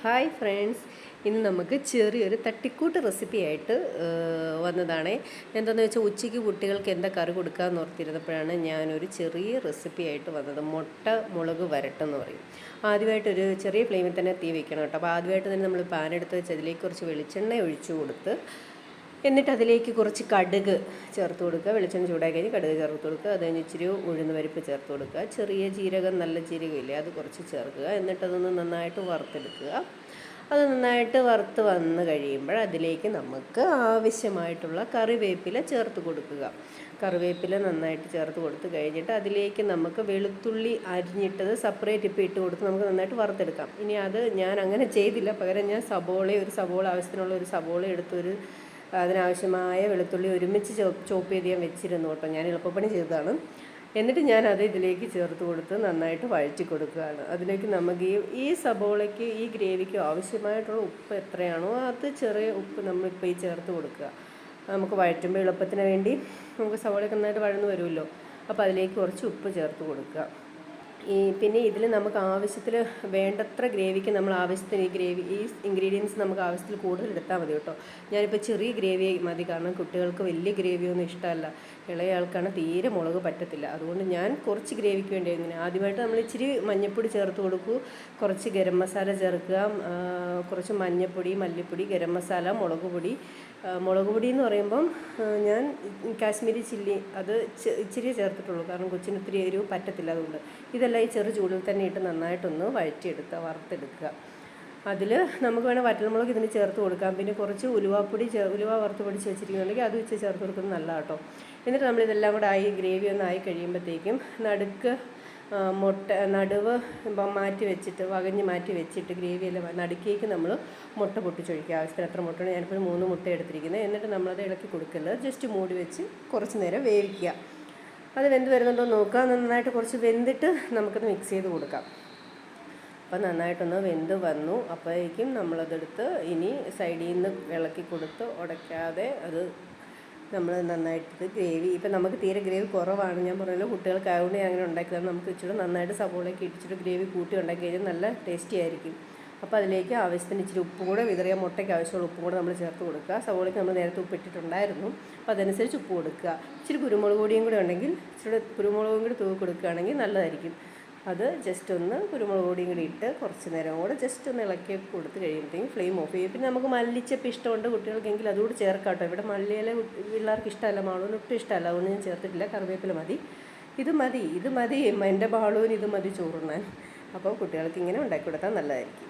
Hi friends, ഇന്ന് നമുക്ക് ചെറിയൊരു തട്ടിക്കൂട്ട് റെസിപ്പി ആയിട്ട് വന്നതാണേ. എന്താണെന്ന് വെച്ചാൽ ഉച്ചയ്ക്ക് കുട്ടികൾക്ക് എന്താ കറി കൊടുക്കാമെന്ന് ഓർത്തിരുന്നപ്പോഴാണ് ഞാനൊരു ചെറിയ റെസിപ്പി ആയിട്ട് വന്നത്. മുട്ട മുളക് വരട്ടെന്ന് പറയും. ആദ്യമായിട്ടൊരു ചെറിയ ഫ്ലെയിമിൽ തന്നെ തീ വെക്കണം കേട്ടോ. അപ്പോൾ ആദ്യമായിട്ട് തന്നെ നമ്മൾ പാൻ എടുത്ത് വെച്ച് അതിലേക്ക് കുറച്ച് വെളിച്ചെണ്ണ ഒഴിച്ചു കൊടുത്ത്, എന്നിട്ട് അതിലേക്ക് കുറച്ച് കടുക് ചേർത്ത് കൊടുക്കുക. വെളിച്ചെണ്ണ ചൂടാക്കി കഴിഞ്ഞ് കടുക് ചേർത്ത് കൊടുക്കുക. അത് കഴിഞ്ഞ് ഇച്ചിരി ഉഴുന്ന് പരിപ്പ് ചേർത്ത് കൊടുക്കുക. ചെറിയ ജീരകം, നല്ല ജീരകമില്ലേ, അത് കുറച്ച് ചേർക്കുക. എന്നിട്ടതൊന്ന് നന്നായിട്ട് വറുത്തെടുക്കുക. അത് നന്നായിട്ട് വറുത്ത് വന്ന് കഴിയുമ്പോൾ അതിലേക്ക് നമുക്ക് ആവശ്യമായിട്ടുള്ള കറിവേപ്പില ചേർത്ത് കൊടുക്കുക. കറിവേപ്പില നന്നായിട്ട് ചേർത്ത് കൊടുത്ത് കഴിഞ്ഞിട്ട് അതിലേക്ക് നമുക്ക് വെളുത്തുള്ളി അരിഞ്ഞിട്ടത് സെപ്പറേറ്റ് ഇപ്പോൾ ഇട്ട് കൊടുത്ത് നമുക്ക് നന്നായിട്ട് വറുത്തെടുക്കാം. ഇനി അത് ഞാൻ അങ്ങനെ ചെയ്തില്ല, പകരം ഞാൻ ഒരു സബോള ആവശ്യത്തിനുള്ള ഒരു സബോള എടുത്തൊരു അതിനാവശ്യമായ വെളുത്തുള്ളി ഒരുമിച്ച് ചോപ്പ് ചെയ്ത് ഞാൻ വെച്ചിരുന്നു കേട്ടോ. ഞാൻ എളുപ്പപ്പണി ചെയ്തതാണ്. എന്നിട്ട് ഞാനത് ഇതിലേക്ക് ചേർത്ത് കൊടുത്ത് നന്നായിട്ട് വഴറ്റി കൊടുക്കുകയാണ്. അതിലേക്ക് നമുക്ക് ഈ സബോളയ്ക്ക്, ഈ ഗ്രേവിക്ക് ആവശ്യമായിട്ടുള്ള ഉപ്പ് എത്രയാണോ അത് ചെറിയ ഉപ്പ് നമ്മളിപ്പോൾ ഈ ചേർത്ത് കൊടുക്കുക. നമുക്ക് വഴറ്റുമ്പോൾ എളുപ്പത്തിന് വേണ്ടി നമുക്ക് സബോളയൊക്കെ നന്നായിട്ട് വഴന്ന് വരുമല്ലോ. അപ്പോൾ അതിലേക്ക് കുറച്ച് ഉപ്പ് ചേർത്ത് കൊടുക്കുക. പിന്നെ ഇതിൽ നമുക്ക് ആവശ്യത്തിൽ വേണ്ടത്ര ഗ്രേവിക്ക് നമ്മൾ ആവശ്യത്തിന് ഈ ഇൻഗ്രീഡിയൻസ് നമുക്ക് ആവശ്യത്തിൽ കൂടുതൽ എടുത്താൽ മതി കേട്ടോ. ഞാനിപ്പോൾ ചെറിയ ഗ്രേവി മതി, കാരണം കുട്ടികൾക്ക് വലിയ ഗ്രേവിയൊന്നും ഇഷ്ടമല്ല. ഇളയ ആൾക്കാണ് തീരെ മുളക് പറ്റത്തില്ല. അതുകൊണ്ട് ഞാൻ കുറച്ച് ഗ്രേവിക്ക് വേണ്ടി ഇങ്ങനെ ആദ്യമായിട്ട് നമ്മൾ ഇച്ചിരി മഞ്ഞൾപ്പൊടി ചേർത്ത് കൊടുക്കൂ, കുറച്ച് ഗരം മസാല ചേർക്കുക, കുറച്ച് മഞ്ഞൾപ്പൊടി, മല്ലിപ്പൊടി, ഗരം മസാല, മുളക് പൊടി എന്ന് പറയുമ്പം ഞാൻ കാശ്മീരി ചില്ലി അത് ഇച്ചിരി ചേർത്തിട്ടുള്ളൂ, കാരണം കൊച്ചിന് ഒത്തിരി എരിവ് പറ്റത്തില്ല. അതുകൊണ്ട് ഇതെല്ലാം ഈ ചെറു ചൂടിൽ തന്നെ ഇട്ട് നന്നായിട്ടൊന്ന് വറുത്തെടുക്കുക. അതിൽ നമുക്ക് വേണേൽ വറ്റൽമുളക് ഇതിന് ചേർത്ത് കൊടുക്കാം. പിന്നെ കുറച്ച് ഉലുവ വറുത്ത് പൊടിച്ച് വെച്ചിരിക്കുന്നുണ്ടെങ്കിൽ അത് വെച്ച് ചേർത്ത് കൊടുക്കുന്നത് നല്ലതാണ് കേട്ടോ. എന്നിട്ട് നമ്മളിതെല്ലാം കൂടെ ഗ്രേവി ഒന്ന് ആയി കഴിയുമ്പോഴത്തേക്കും നടുവ് മാറ്റി വെച്ചിട്ട് മാറ്റി വെച്ചിട്ട് ഗ്രേവിയെല്ലാം നടുക്കേക്ക് നമ്മൾ മുട്ട പൊട്ടിച്ചൊഴിക്കുക. ആവശ്യത്തിന് എത്ര മുട്ടയാണ്, ഞാനിപ്പോൾ 3 മുട്ട എടുത്തിരിക്കുന്നത്. എന്നിട്ട് നമ്മളത് ഇളക്കി കൊടുക്കരുത്, ജസ്റ്റ് മൂടി വെച്ച് കുറച്ച് നേരം വേവിക്കുക. അത് വെന്ത് വരുന്നുണ്ടോ നോക്കുക. നന്നായിട്ട് കുറച്ച് വെന്തിട്ട് നമുക്കത് മിക്സ് ചെയ്ത് കൊടുക്കാം. അപ്പം നന്നായിട്ടൊന്ന് വെന്ത് വന്നു. അപ്പോഴേക്കും നമ്മളതെടുത്ത് ഇനി സൈഡിൽ നിന്ന് ഇളക്കി കൊടുത്ത് ഉടയ്ക്കാതെ അത് നമ്മൾ നന്നായിട്ട് ഗ്രേവി, ഇപ്പം നമുക്ക് തീരെ ഗ്രേവി കുറവാണ്, ഞാൻ പറഞ്ഞല്ലോ കുട്ടികൾക്കായതുകൊണ്ട് ഞാൻ അങ്ങനെ ഉണ്ടാക്കിയതാണ്. നമുക്ക് ഇച്ചിരി നന്നായിട്ട് സബോളയൊക്കെ ഇടിച്ചിട്ട് ഗ്രേവി കൂട്ടി ഉണ്ടാക്കി കഴിഞ്ഞാൽ നല്ല ടേസ്റ്റി ആയിരിക്കും. അപ്പോൾ അതിലേക്ക് ആവശ്യത്തിന് ഇച്ചിരി ഉപ്പും കൂടെ വിതറിയ മുട്ടയ്ക്ക് ആവശ്യമുള്ള ഉപ്പും കൂടെ നമ്മൾ ചേർത്ത് കൊടുക്കുക. സവോളയ്ക്ക് നമ്മൾ നേരത്തെ ഉപ്പ് ഇട്ടിട്ടുണ്ടായിരുന്നു, അപ്പോൾ അതനുസരിച്ച് ഉപ്പ് കൊടുക്കുക. ഇച്ചിരി കുരുമുളക് പൊടിയും കൂടെ ഉണ്ടെങ്കിൽ ഇച്ചിരി കുരുമുളകും കൂടി തൂക്കി കൊടുക്കുകയാണെങ്കിൽ നല്ലതായിരിക്കും. അത് ജസ്റ്റ് ഒന്ന് കുരുമുളക് പൊടിയും കൂടി ഇട്ട് കുറച്ച് നേരം കൂടെ ജസ്റ്റ് ഒന്ന് ഇളക്കി കൊടുത്ത് കഴിയുമ്പോഴത്തേക്കും ഫ്ലെയിം ഓഫ് ചെയ്യും. പിന്നെ നമുക്ക് മല്ലിച്ചപ്പ് ഇഷ്ടമുണ്ട് കുട്ടികൾക്കെങ്കിൽ അതുകൂടി ചേർക്കാം കേട്ടോ. ഇവിടെ മല്ലിയില പിള്ളേർക്ക് ഇഷ്ടമല്ല, മാളൂന് ഒട്ടും ഇഷ്ടമല്ല, അതുകൊണ്ട് ഞാൻ ചേർത്തിട്ടില്ല. കറിവേപ്പില മതി, ഇത് മതി എൻ്റെ ബാളുവിന് ഇത് മതി ചോറുണ്ണാൻ. അപ്പോൾ കുട്ടികൾക്ക് ഇങ്ങനെ ഉണ്ടാക്കി കൊടുത്താൽ നല്ലതായിരിക്കും.